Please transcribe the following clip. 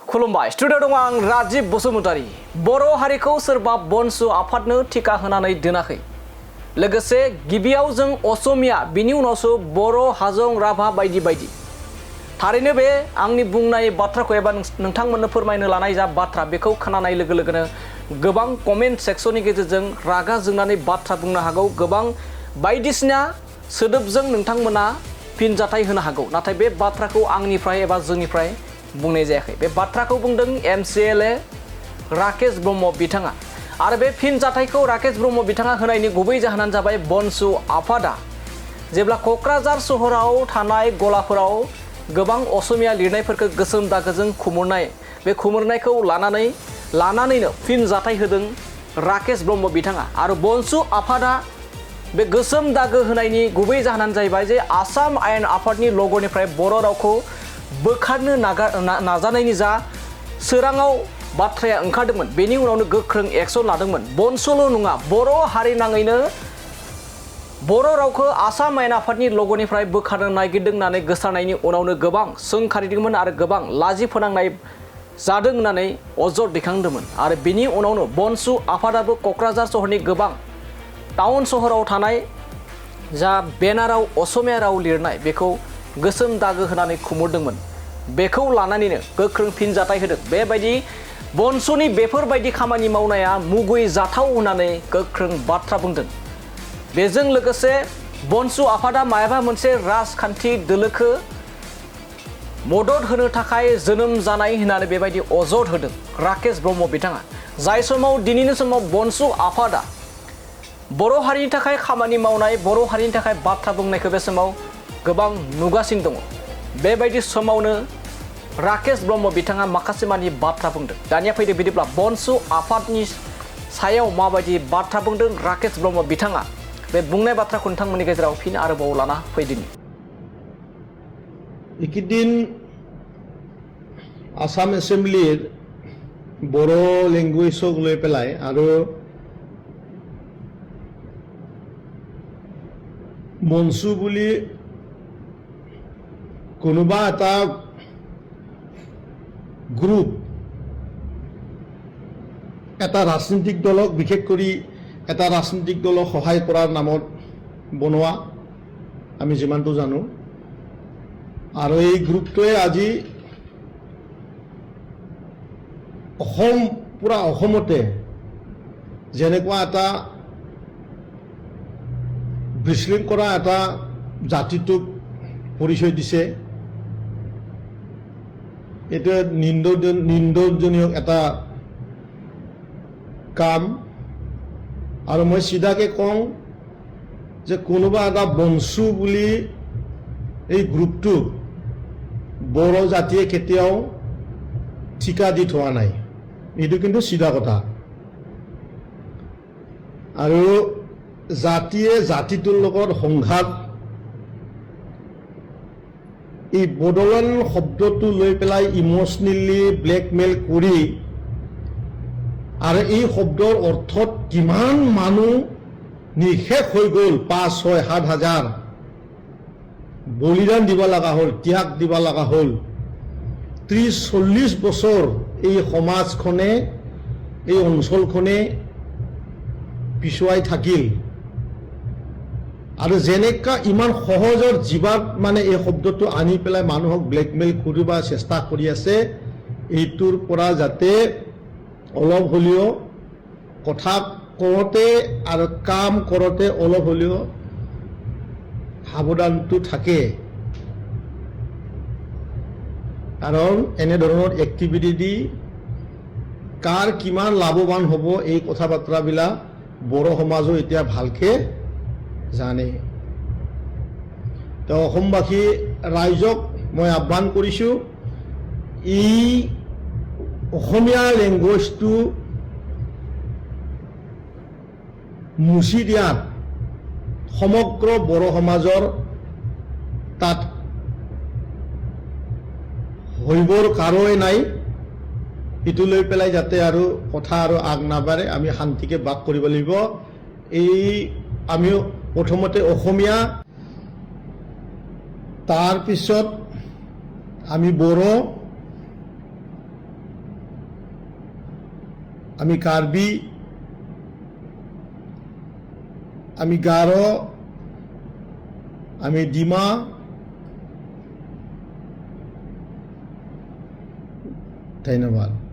खुलुमबाय स्टुडिअ दं आं राजीब बसुमतारी। बर' हारिखौ सोरबा बनसु आफादनो टिका होनानै दोनाखै। लोगोसे गिबियाव जों असमिया बिनि उनावसो बर' हाजं राभा बायदि बायदि। थारैनो बे आंनि बुंनाय बाथ्राखौ एबा नोंथांमोननो फोरमायनो लानाय जा बाथ्रा बेखौ खोनानाय लोगो लोगोनो गोबां कमेन्ट सेक्सननि गेजेरजों रागा जोंनानै बाथ्रा बुंनो हागौ, गोबां बायदिसिना सोदोबजों नोंथांमोना फिनजाथाय होनो हागौ। नाथाय बे बाथ्राखौ आंनिफ्राय एबा जोंनिफ्राय बुंनाय जायाखै। बे बाथ्राखौ बुंदों MCLA राकेश ब्रह्म बिथाङा। आरो बे फिनजाथायखौ राकेश ब्रह्म बिथाङा होनायनि गुबै जाहोनानो जाबाय बनसु आफादा जेब्ला क'क्राझार सहराव थानाय गलाफोराव गोबां असमिया लिरनायफोरखौ गोसोम दागोजों खुमुरनाय, बे खुमुरनायखौ लानानैनो फिनजाथाय होदों राकेश ब्रह्म बिथाङा। आरो बनसु आफादा बे गोसोम दागो होनायनि गुबै जाहोनानो जाहैबाय जे आसाम आयेन आफादनि लग'निफ्राय बर' रावखौ बोखारनो नाजानायनि जा सोराङाव बाथ्राया ओंखारदोंमोन, बेनि उनावनो गोख्रों एक्सन लादोंमोन। बनसुल' नङा, बर' हारि नाङैनो बर' रावखौ आसाम आयेन आफादनि लग'निफ्राय बोखारनो नागिरदों होननानै गोसारनायनि उनावनो गोबां सोंखारिदोंमोन आरो गोबां लाजि फोनांनाय जादों होननानै अजद दैखांदोंमोन। आरो बिनि उनावनो बनसु आफादाबो क'क्राझार सहरनि गोबां टाउन सहराव थानाय जा बेनाराव असमिया राव लिरनाय बेखौ गोसोम दागो होनानै खुमुरदोंमोन। बेखौ लानानैनो गोख्रों फिनजाथाय होदों। बेबायदि बनसुनि बेफोरबायदि खामानि मावनाया मुगै जाथाव होननानै गोख्रों बाथ्रा बुंदों। बेजों लोगोसे बनसु आफादा मायाबा मोनसे राजखान्थि दोलोखौ मदद होनो थाखाय जोनोम जानाय होननानै बेबायदि अजद होदों राकेश ब्रह्म बिथाङा। जाय समाव दिनैनि समाव बनसु आफादा बर' हारिनि थाखाय खामानि मावनाय, बर' हारिनि थाखाय बाथ्रा बुंनायखौ बे समाव गोबां नुगासिनो दङ। बेबायदि समावनो राकेश ब्रह्म बिथाङा माखासे मानि बाथ्रा बुंदों। दानिया फैदो बिदिब्ला बनसु आफादनि सायाव माबायदि बाथ्रा बुंदों राकेश ब्रह्म बिथाङा, बे बुंनाय बाथ्राखौ नोंथांमोननि गेजेराव फिन आरोबाव लाना फैदिनि। एकेदिन आसाम एसेम्बलिर बर' लेंगुवेजक লৈ পেলাই আৰু মনসু বুলি কোনোবা এটা গ্ৰুপ, এটা ৰাজনৈতিক দলক, বিশেষ কৰি এটা ৰাজনৈতিক দলক সহায় কৰাৰ নামত বনোৱা আমি যিমানটো জানো। আৰু এই গ্ৰুপটোৱে আজি পুৰা অসমতে যেনেকুৱা এটা বিশৃংখলা এটা জাতিটোক পৰিচয় দিছে, এইটো নিন্দনীয় এটা কাম। আৰু মই চিধাকে কওঁ যে কোনোবা এটা বনসু বুলি এই গ্ৰুপটোক বড় জাতিয়ে কেতিয়াও ঠিকা দি থোৱা নাই, এইটো কিন্তু চিধা কথা। আৰু জাতিয়ে জাতিটোৰ লগত সংঘাত, এই বড়োলেণ্ড শব্দটো লৈ পেলাই ইমোশনেলি ব্লেকমেইল কৰি, আৰু এই শব্দৰ অৰ্থত কিমান মানুহ নিশেষ হৈ গ'ল, 5, 6, 7 হাজাৰ বলিদান দিব লগা হ'ল, ত্যাগ দিব লগা হ'ল। 30-40 বছৰ এই সমাজখনে, এই অঞ্চলখনে পিছুৱাই থাকিল। আৰু যেনেকা ইমান সহজৰ জীৱাত মানে এই শব্দটো আনি পেলাই মানুহক ব্লেকমেইল কৰিব চেষ্টা কৰি আছে, এইটোৰ পৰা যাতে অলপ হ'লেও কথা কওঁতে আৰু কাম কৰোঁতে অলপ হ'লেও সাৱধানটো থাকে। কাৰণ এনেধৰণৰ এক্টিভিটি দি কাৰ কিমান লাভৱান হ'ব এই কথা বাৰ্তাবিলাক বড়ো সমাজো এতিয়া ভালকে জানে। তো অসমবাসী ৰাইজক মই আহ্বান কৰিছোঁ, এই অসমীয়া লেংগুৱেজটো মুচি দিয়াত সমগ্ৰ বড়ো সমাজৰ তাত হইবৰ কাৰোৱে নাই। এইটো লৈ পেলাই যাতে আৰু কথা আৰু আগ নাবাঢ়ে, আমি শান্তিকে বাস কৰিব লাগিব। এই আমি প্ৰথমতে অসমীয়া, তাৰ পিছত আমি বড়ো, আমি কাৰ্বি, আমি গাৰো, আমি ডিমা, ধন্যবাদ।